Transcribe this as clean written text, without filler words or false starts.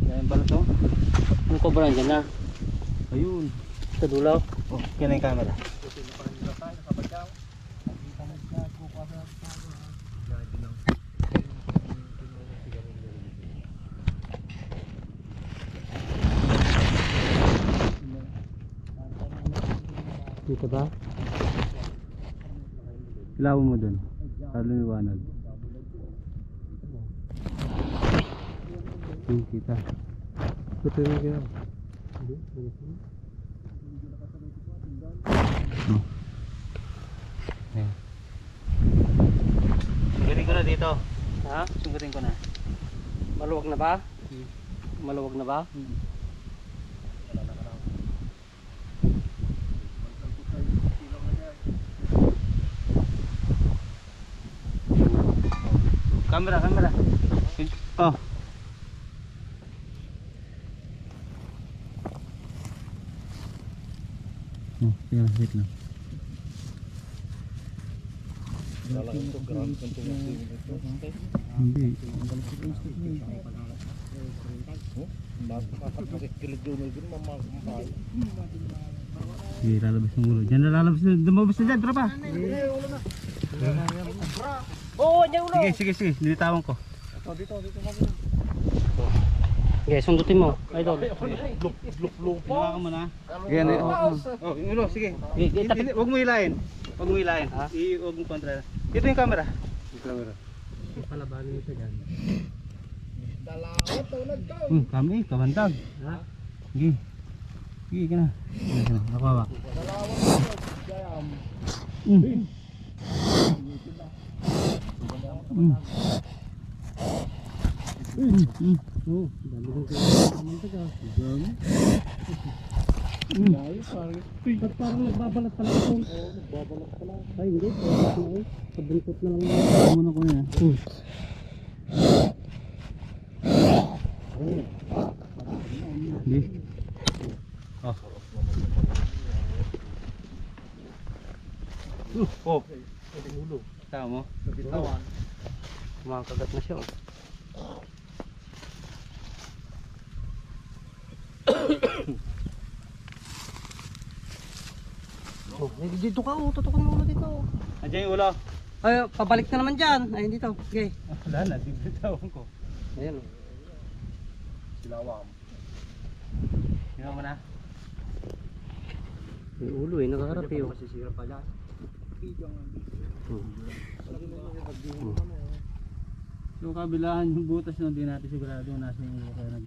Yan pala to. Yung cobra dyan na. Ayun. Sa dulaw. Oh, yan ang camera. Dito ba? Ilawan mo dun. Para lumiwanag. Yung kita. Ito yung kaya. Oh. Ayan. Sunggutin ko na dito. Ha? Sunggutin ko na. Maluwag na ba? Maluwag na ba? Camera, camera. Oh. Oh, tingnan, wait lang. Hindi. Sige, lalabas ng ulo. Diyan na lalabas na. Dumabas na dyan, tropa. Oo, dyan ulo. Sige, sige, sige. Nilitawan ko. Okay, sundutin mo. Idol. Hinawa ka muna. Sige, oh, yung ulo, sige. Huwag mo hilahin. Huwag mo hilahin. Huwag mo kontra. Ito yung camera. Yung camera. Palabanin ito dyan. Kami, kabantag. Ha? Sige. Sige ka na. Nakawa. Oo, dami kong kaya. Dami. Ba't parang nagbabalat pala ito? Oo, nagbabalat pala. Ay, hindi. Pabuntot na lang. Muna ko na yan. Hindi. Oh. Oh. Tama mo? Kumakagat na siya. Oh, dito ka, oh, tutukan mo dito. Andiyan yung ulo. Ay, pabalik na naman dyan. Ay, dito. Okay. Wala na, bibitawan ko. Ayan, oh. Silawang. Hinawa mo na. Yung ulo eh, nakakarap eh. Masisira pa dyan. So kabilaan yung butas na hindi natin sigurado nasa yung ulo.